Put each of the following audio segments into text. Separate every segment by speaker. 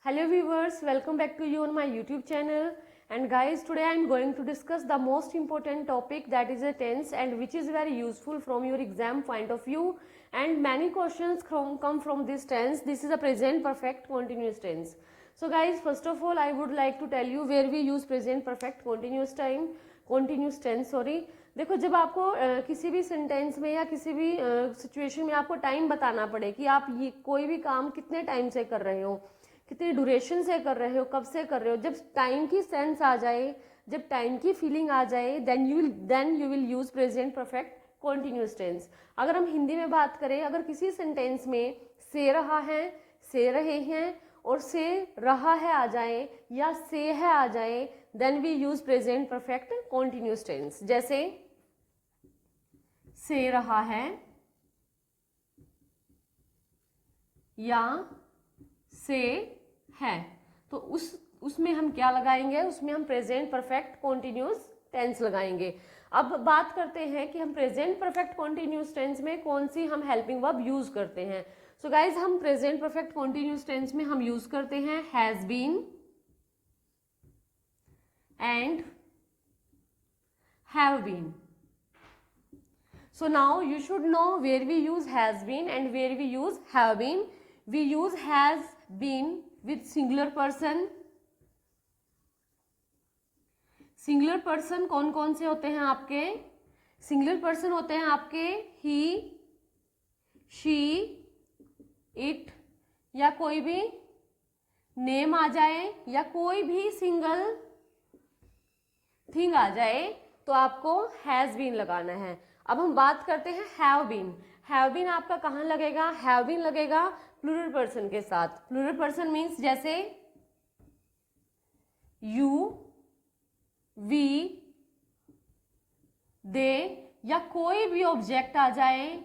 Speaker 1: Hello viewers, welcome back to you on my YouTube channel. And guys, today I am going to discuss the most important topic, that is a tense, and which is very useful from your exam point of view. And many questions come from this tense. This is a present perfect continuous tense. So guys, first of all I would like to tell you where we use present perfect continuous tense. देखो, जब आपको किसी भी sentence में या किसी भी situation में आपको टाइम बताना पड़े कि आप ये कोई भी काम कितने टाइम से कर रहे हो, कितनी ड्यूरेशन से कर रहे हो, कब से कर रहे हो, जब टाइम की सेंस आ जाए, जब टाइम की फीलिंग आ जाए, then you will use present perfect continuous tense. अगर हम हिंदी में बात करें, अगर किसी सेंटेंस में से रहा है, से रहे हैं और से रहा है आ जाए या से है आ जाए, then we use present perfect continuous tense. जैसे से रहा है या से है, तो उसमें हम क्या लगाएंगे, उसमें हम प्रेजेंट परफेक्ट कॉन्टिन्यूस टेंस लगाएंगे. अब बात करते हैं कि हम प्रेजेंट परफेक्ट कॉन्टिन्यूस टेंस में कौन सी हम हेल्पिंग वर्ब यूज करते हैं. सो गाइज, हम प्रेजेंट परफेक्ट कॉन्टिन्यूस टेंस में हम यूज करते हैं has been and have been. So now you should know where we use has been and where we use have been. We use has been with singular person. Singular person कौन कौन से होते हैं आपके? Singular person होते हैं आपके he, she, it, या कोई भी नेम आ जाए या कोई भी सिंगल थिंग आ जाए तो आपको हैज बीन लगाना है. अब हम बात करते हैं हैव बीन. हैव बीन आपका कहाँ लगेगा? हैव बीन लगेगा प्लूरल पर्सन के साथ. प्लूरल पर्सन मीन्स जैसे यू, वी, दे, या कोई भी ऑब्जेक्ट आ जाए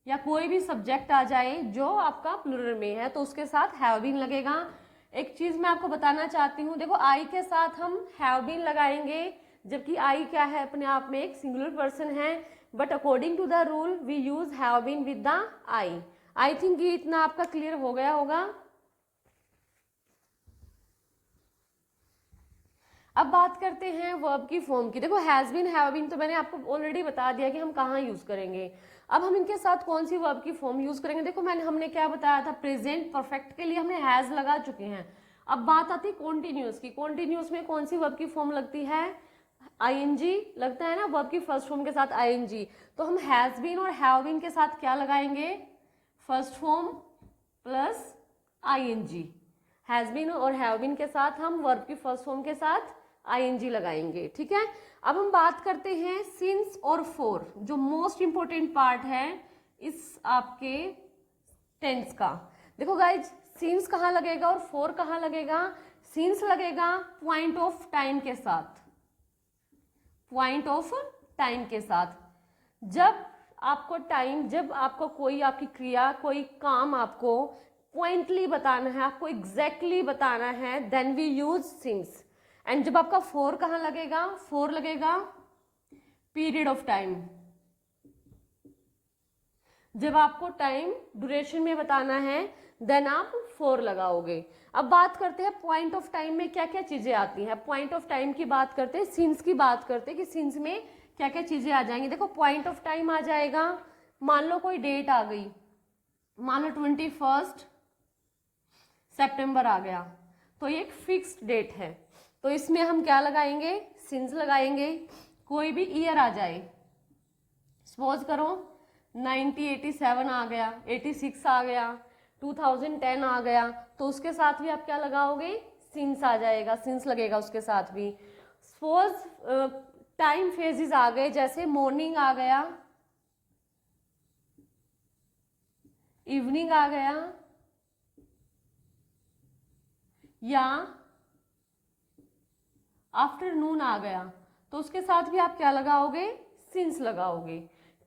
Speaker 1: या कोई भी सब्जेक्ट आ जाए जो आपका प्लूरल में है तो उसके साथ हैव बीन लगेगा. एक चीज मैं आपको बताना चाहती हूँ, देखो आई के साथ हम हैव बीन लगाएंगे, जबकि आई क्या है, अपने आप में एक सिंगुलर पर्सन है, but according to the rule we use have been with the I. I think ये इतना आपका क्लियर हो गया होगा. अब बात करते हैं वर्ब की फॉर्म की. देखो हैज बीन, हैव बीन तो मैंने आपको ऑलरेडी बता दिया कि हम कहाँ यूज करेंगे. अब हम इनके साथ कौन सी वर्ब की फॉर्म यूज करेंगे. देखो हमने क्या बताया था, प्रेजेंट परफेक्ट के लिए हमने हैज लगा चुके हैं. अब बात आती है कॉन्टिन्यूस की. कॉन्टिन्यूस में कौन सी वर्ब की फॉर्म लगती है? आईएनजी लगता है ना वर्ब की फर्स्ट फॉर्म के साथ आईएनजी. तो हम हैज बीन और हैव बीन के साथ क्या लगाएंगे? First form plus ING. Has been और हैव बीन के साथ हम वर्ब की फर्स्ट फॉर्म के साथ आईएनजी लगाएंगे. ठीक है. अब हम बात करते हैं सिंस और फॉर, जो मोस्ट इंपोर्टेंट पार्ट है इस आपके टेंस का. देखो गाइज, सिंस कहाँ लगेगा और फॉर कहाँ लगेगा? सिंस लगेगा पॉइंट ऑफ टाइम के साथ. पॉइंट ऑफ टाइम के साथ. जब आपको कोई आपकी क्रिया, कोई काम आपको पॉइंटली बताना है, आपको एग्जैक्टली बताना है, then we use since. And जब आपका फोर कहाँ लगेगा? फोर लगेगा पीरियड ऑफ टाइम. जब आपको टाइम ड्यूरेशन में बताना है देन आप फोर लगाओगे. अब बात करते हैं पॉइंट ऑफ टाइम में क्या क्या चीजें आती हैं. पॉइंट ऑफ टाइम की बात करते हैं, सिंस की बात करते हैं कि सिंस में क्या क्या चीजें आ जाएंगी. देखो पॉइंट ऑफ टाइम आ जाएगा, मान लो कोई डेट आ गई, मान लो 21 सितंबर आ गया, तो ये एक फिक्स्ड डेट है, तो इसमें हम क्या लगाएंगे? सिंस लगाएंगे. कोई भी ईयर आ जाए, सपोज करो 1987 आ गया, 86 आ गया, 2010 आ गया, तो उसके साथ भी आप क्या लगाओगे? सिंस आ जाएगा, सिंस लगेगा उसके साथ भी. सपोज टाइम फेजेस आ गए, जैसे मॉर्निंग आ गया, इवनिंग आ गया, या आफ्टरनून आ गया, तो उसके साथ भी आप क्या लगाओगे? सिंस लगाओगे.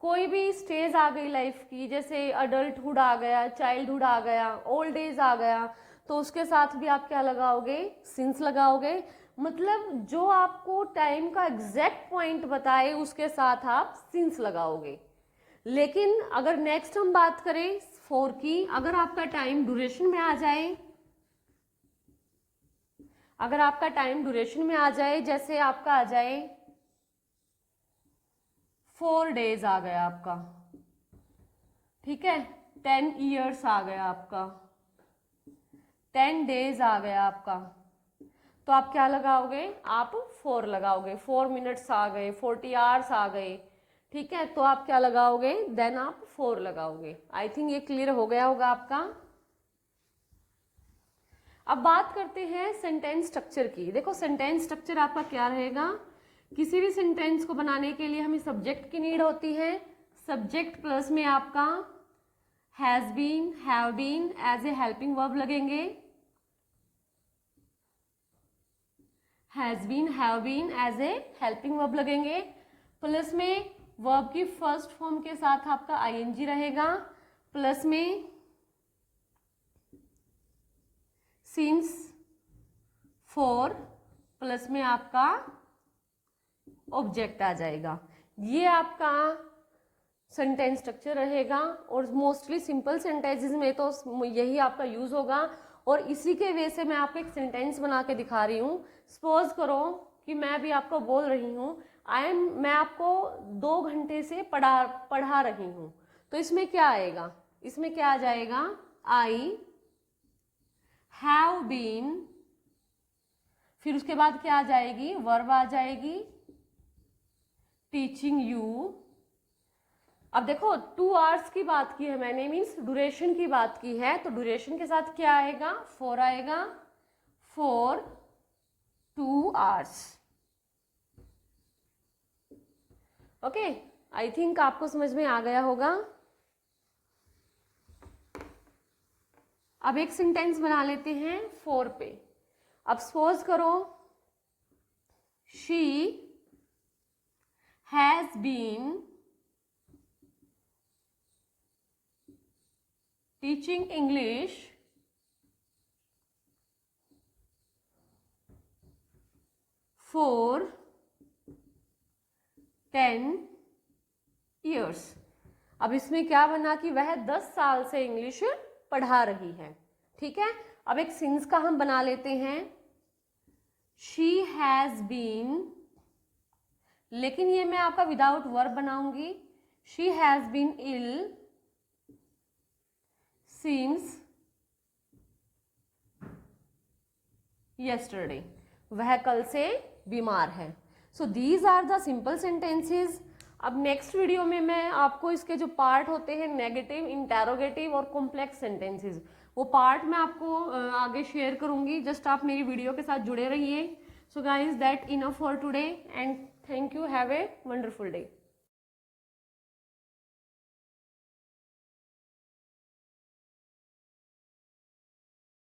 Speaker 1: कोई भी स्टेज आ गई लाइफ की, जैसे अडल्टहुड आ गया, चाइल्डहुड आ गया, ओल्ड एज आ गया, तो उसके साथ भी आप क्या लगाओगे? सिंस लगाओगे. मतलब जो आपको टाइम का एग्जैक्ट पॉइंट बताए उसके साथ आप सिंस लगाओगे. लेकिन अगर नेक्स्ट हम बात करें फॉर की, अगर आपका टाइम ड्यूरेशन में आ जाए अगर आपका टाइम ड्यूरेशन में आ जाए, जैसे आपका आ जाए 4 डेज आ गया आपका, ठीक है, 10 ईयर्स आ गया आपका, 10 डेज आ गया आपका, तो आप क्या लगाओगे, आप 4 लगाओगे। 4 मिनट्स आ गए, 40 आवर्स आ गए, ठीक है, तो आप क्या लगाओगे, देन आप 4 लगाओगे। आई थिंक ये क्लियर हो गया होगा आपका। अब बात करते हैं सेंटेंस स्ट्रक्चर की। देखो सेंटेंस स्ट्रक्चर आपका क्या रहेगा, किसी भी सेंटेंस को बनाने के लिए हमें सब्जेक्ट की नीड होती है। सब्जेक्ट प्लस में आपका has been, have been as a helping verb लगेंगे, has been, have been as a helping verb लगेंगे। प्लस में वर्ब की फर्स्ट फॉर्म के साथ आपका आईएनजी रहेगा, प्लस में सिंस, फॉर, प्लस में आपका ऑब्जेक्ट आ जाएगा। ये आपका सेंटेंस स्ट्रक्चर रहेगा और मोस्टली सिंपल सेंटेंसेस में तो यही आपका यूज होगा। और इसी के वे से मैं आपको एक सेंटेंस बना के दिखा रही हूँ। सपोज करो कि मैं भी आपको बोल रही हूँ मैं आपको 2 घंटे से पढ़ा रही हूँ, तो इसमें क्या आएगा, इसमें क्या आ जाएगा, आई हैव बीन, फिर उसके बाद क्या आ जाएगी, वर्ब आ जाएगी, टीचिंग यू। अब देखो 2 आवर्स की बात की है मैंने, मीन्स ड्यूरेशन की बात की है, तो ड्यूरेशन के साथ क्या आएगा, 4 आएगा, 4 2 आवर्स। ओके, आई थिंक आपको समझ में आ गया होगा। अब एक सेंटेंस बना लेते हैं 4 पे। अब सपोज करो she has been teaching English for 10 years. अब इसमें क्या बना कि वह 10 साल से इंग्लिश पढ़ा रही है, ठीक है। अब एक सिंस का हम बना लेते हैं, शी हैज बीन, लेकिन ये मैं आपका विदाउट वर्ब बनाऊंगी, she has been ill since yesterday, वह कल से बीमार है। So these are the simple sentences. अब नेक्स्ट वीडियो में मैं आपको इसके जो पार्ट होते हैं नेगेटिव, इंटेरोगेटिव और कॉम्प्लेक्स सेंटेंसेस, वो पार्ट मैं आपको आगे शेयर करूंगी। जस्ट आप मेरी वीडियो के साथ जुड़े रहिए। So guys that enough for today and thank you, have a wonderful day.